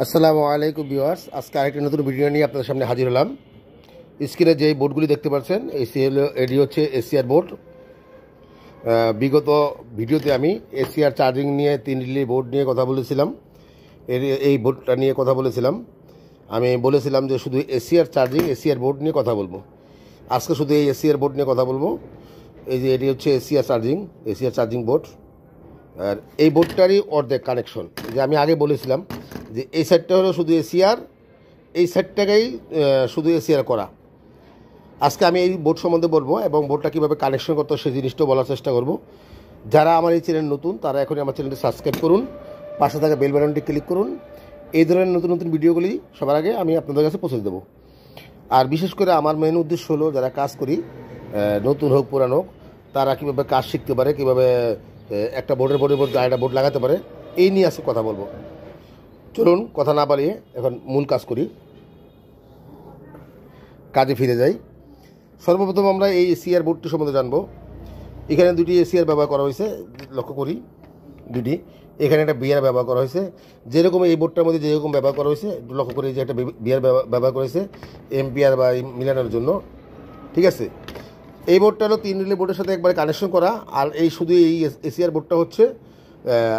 আসসালামু আলাইকুম ভিউয়ার্স, আজকে আরেকটি নতুন ভিডিও নিয়ে আপনাদের সামনে হাজির হলাম। স্ক্রিনে যে বোর্ডগুলি দেখতে পাচ্ছেন এটি হচ্ছে এসিআর বোর্ড। বিগত ভিডিওতে আমি এসিআর চার্জিং নিয়ে 3 রিলে বোর্ড নিয়ে কথা বলেছিলাম। এই বোর্ডটা নিয়ে কথা বলেছিলাম। আমি বলেছিলাম যে শুধু এসিআর চার্জিং এসিআর বোর্ড নিয়ে কথা বলবো। আজকে শুধু এই এসিআর বোর্ড নিয়ে কথা বলবো। এই যে এটি হচ্ছে এসিআর চার্জিং বোর্ড। আর এই বোর্ডটারই অর্ধেক কানেকশন, যে আমি আগে বলেছিলাম যে এই সাইডটা হলো শুধু এসিআর, এই সাইডটাকেই শুধু এসিআর করা। আজকে আমি এই বোর্ড সম্বন্ধে বলবো এবং বোর্ডটা কীভাবে কানেকশন করতে হয় সেই জিনিসটাও বলার চেষ্টা করব। যারা আমার এই চ্যানেল নতুন তারা এখনই আমার চ্যানেলটি সাবস্ক্রাইব করুন, পাশে থাকা বেল বাটনটি ক্লিক করুন। এই ধরনের নতুন নতুন ভিডিওগুলি সবার আগে আমি আপনাদের কাছে পৌঁছে দেবো। আর বিশেষ করে আমার মেন উদ্দেশ্য হলো যারা কাজ করি, নতুন হোক পুরানো হোক, তারা কীভাবে কাজ শিখতে পারে, কীভাবে একটা বোর্ডের আরেকটা বোর্ড লাগাতে পারে, এই নিয়ে আজকে কথা বলবো। চলুন কথা না বাড়িয়ে এখন মূল কাজ করি, কাজে ফিরে যাই। সর্বপ্রথম আমরা এই এসিআর বোর্ডটি সম্বন্ধে জানবো। এখানে দুটি এসিআর ব্যবহার করা হয়েছে, লক্ষ্য করি দুটি। এখানে একটা বিয়ার ব্যবহার করা হয়েছে, যেরকম এই বোর্ডটার মধ্যে যেরকম ব্যবহার করা হয়েছে লক্ষ্য করি যে একটা বিয়ার ব্যবহার করেছে এম্পিয়ার বা মিলানোর জন্য, ঠিক আছে। এই বোর্ডটা হলো 3 রিলে বোর্ডের সাথে একবারে কানেকশন করা। আর এই শুধু এই এসিআর বোর্ডটা হচ্ছে,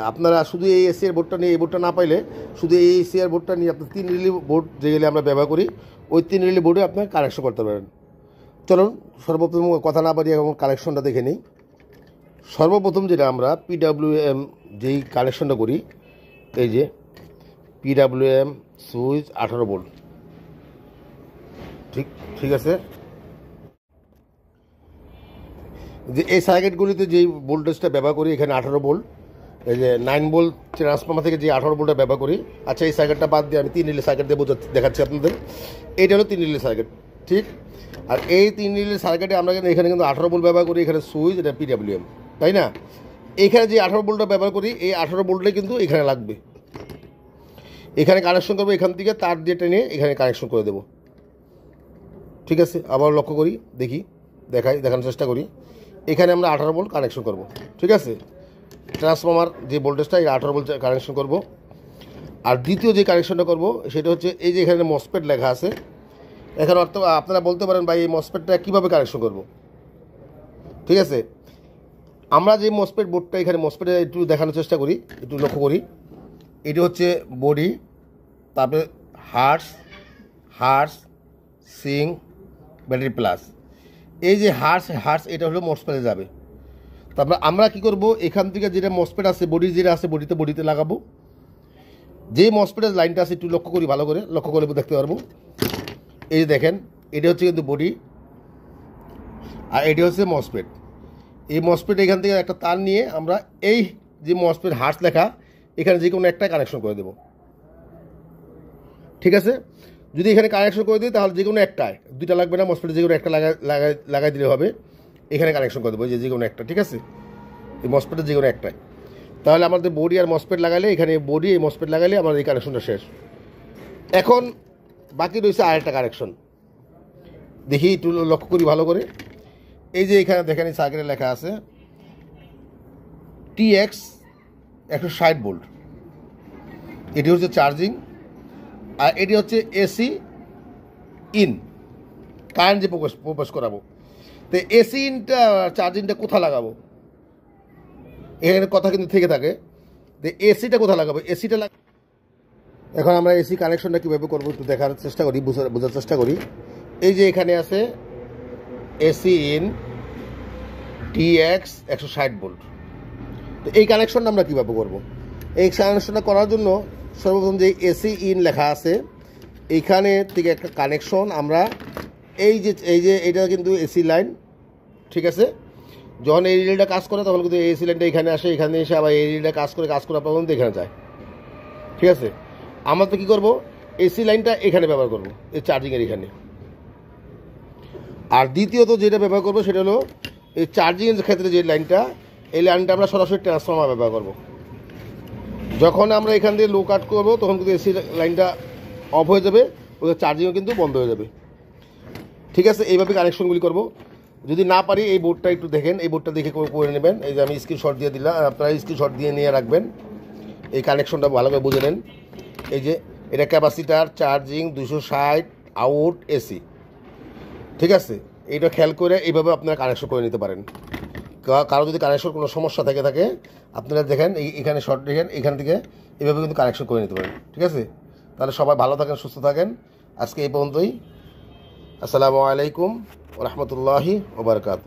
আপনারা শুধু এই এসিআর বোর্ডটা নিয়ে এই বোর্ডটা না পাইলে শুধু এই এসিআর বোর্ডটা নিয়ে আপনার 3 রিলে বোর্ড যেগুলি আমরা ব্যবহার করি ওই 3 রিলে বোর্ডে আপনার কানেকশন করতে পারেন। চলুন সর্বপ্রথম কথা না বাড়িয়ে এখন কানেকশনটা দেখে নিই। সর্বপ্রথম যেটা আমরা পিডাব্লিউএম যেই কানেকশনটা করি, এই যে পিডাব্লিউএম সুইচ 18 ভোল্ট, ঠিক আছে। যে এই সার্কিটগুলিতে যেই ভোল্টেজটা ব্যবহার করি এখানে 18 ভোল্ট, এই যে 9 ভোল্ট ট্রান্সফর্মার থেকে যে 18 ভোল্টটা ব্যবহার করি। আচ্ছা, এই সার্কিটটা বাদ দিয়ে আমি 3 রিলে সার্কিট দিয়ে দেখাচ্ছি আপনাদের। এইটা হলো 3 রিলে সার্কিট, ঠিক। আর এই 3 রিলে সার্কিটে আমরা এখানে কিন্তু 18 ভোল্ট ব্যবহার করি, এখানে সুইচ, এটা পিডাব্লিউএম, তাই না। এখানে যে 18 ভোল্টটা ব্যবহার করি এই 18 ভোল্টটাই কিন্তু এখানে লাগবে। এখানে কানেকশন করবো, এখান থেকে তার দিয়ে টেনে এখানে কানেকশন করে দেবো, ঠিক আছে। আবার লক্ষ্য করি, দেখানোর চেষ্টা করি। এখানে আমরা 18 ভোল্ট কানেকশন করব, ঠিক আছে। ট্রান্সফর্মার যে ভোল্টেজটা এই 18 ভোল্ট কানেকশন করব। আর দ্বিতীয় যে কানেকশনটা করব সেটা হচ্ছে এই যে এখানে মসফেট লেখা আছে। এখানে অর্থ আপনারা বলতে পারেন ভাই এই মসফেটটা কীভাবে কানেকশন করব, ঠিক আছে। আমরা যে মসফেট বোর্ডটা এখানে মসফেটে একটু দেখানোর চেষ্টা করি, একটু লক্ষ্য করি। এটি হচ্ছে বডি, তারপরে হার্স সিং ব্যাটারি প্লাস। এই যে হার্স এটা হলো মসফেটে যাবে। তারপরে আমরা কি করব, এখান থেকে যেটা মসফেট আছে বডি যেটা আছে বডিতে লাগাবো। যে মসফেটের লাইনটা আছে একটু লক্ষ্য করি, ভালো করে লক্ষ্য করে দেখতে পারবো। এই যে দেখেন, এটা হচ্ছে কিন্তু বডি আর এটি হচ্ছে মসফেট। এই মসফেট এখান থেকে একটা তার নিয়ে আমরা এই যে মসফেট হার্স লেখা এখানে যে কোনো একটা কানেকশন করে দেবো, ঠিক আছে। যদি এখানে কানেকশন করে দিই তাহলে যে কোনো একটায়, দুইটা লাগবে না, মসফেটে যে কোনো একটা লাগাই দিলে হবে। এখানে কানেকশন করে দেবো যে কোনো একটা, ঠিক আছে। এই মসফেটের যে কোনো একটাই, তাহলে আমাদের বডি আর মসফেট লাগালে এখানে বডি এই মসফেট লাগালে আমাদের এই কানেকশনটা শেষ। এখন বাকি রয়েছে আরেকটা কানেকশন, দেখি একটু লক্ষ্য করি ভালো করে। এই যে এখানে দেখেন এই সার্কিটে লেখা আছে টিএক্স 160 ভোল্ট, এটি হচ্ছে চার্জিং। আর এটি হচ্ছে এসি ইন, কারেন্ট যে প্রবেশ করাবো। তো এসি ইনটা চার্জিংটা কোথায় লাগাবো, এখানে কথা কিন্তু থেকে থাকে। তো এসিটা কোথায় লাগাবো, এখন আমরা এসি কানেকশনটা কীভাবে করবো একটু দেখার চেষ্টা করি, বোঝার চেষ্টা করি। এই যে এখানে আছে এসি ইন টিএক্স 160 ভোল্ট। তো এই কানেকশনটা আমরা কীভাবে করবো, এই কানেকশনটা করার জন্য সর্বপ্রথম যে এসি ইন লেখা আছে এইখানে থেকে একটা কানেকশন আমরা এই যে এটা কিন্তু এসি লাইন, ঠিক আছে। যখন এই রিলেটা কাজ করে তখন কিন্তু এসি লাইনটা এখানে আসে, এখানে এসে আবার এই রিলেটা কাজ করার পর কিন্তু এখানে যায়, ঠিক আছে। আমরা তো কী করবো, এসি লাইনটা এখানে ব্যবহার করবো এই চার্জিংয়ের এখানে। আর দ্বিতীয়ত যেটা ব্যবহার করবো সেটা হলো এই চার্জিংয়ের ক্ষেত্রে যে লাইনটা, এই লাইনটা আমরা সরাসরি ট্রান্সফর্মার ব্যবহার করবো। যখন আমরা এখান দিয়ে লো কাট করবো তখন কিন্তু এসি লাইনটা অফ হয়ে যাবে, ওদের চার্জিংও কিন্তু বন্ধ হয়ে যাবে, ঠিক আছে। এইভাবে কানেকশনগুলি করব। যদি না পারি এই বোর্ডটা একটু দেখেন, এই বোর্ডটা দেখে করে নেবেন। এই যে আমি স্ক্রিনশট দিয়ে দিলাম, আপনারা স্ক্রিনশট দিয়ে নিয়ে রাখবেন, এই কানেকশনটা ভালো করে বুঝে নেন। এই যে এটা ক্যাপাসিটার, চার্জিং 260, আউট, এসি। ঠিক আছে, এইটা খেয়াল করে এইভাবে আপনারা কানেকশন করে নিতে পারেন। কারো যদি কানেকশন কোনো সমস্যা থাকে আপনারা দেখেন এখানে শর্ট দেখেন, এখান থেকে এভাবে কিন্তু কানেকশন করে নিতে পারেন। ঠিক আছে, তাহলে সবাই ভালো থাকেন, সুস্থ থাকেন। আজকে এই পর্যন্তই। আসসালামু আলাইকুম ওয়া রাহমাতুল্লাহি ওয়া বারাকাতুহু।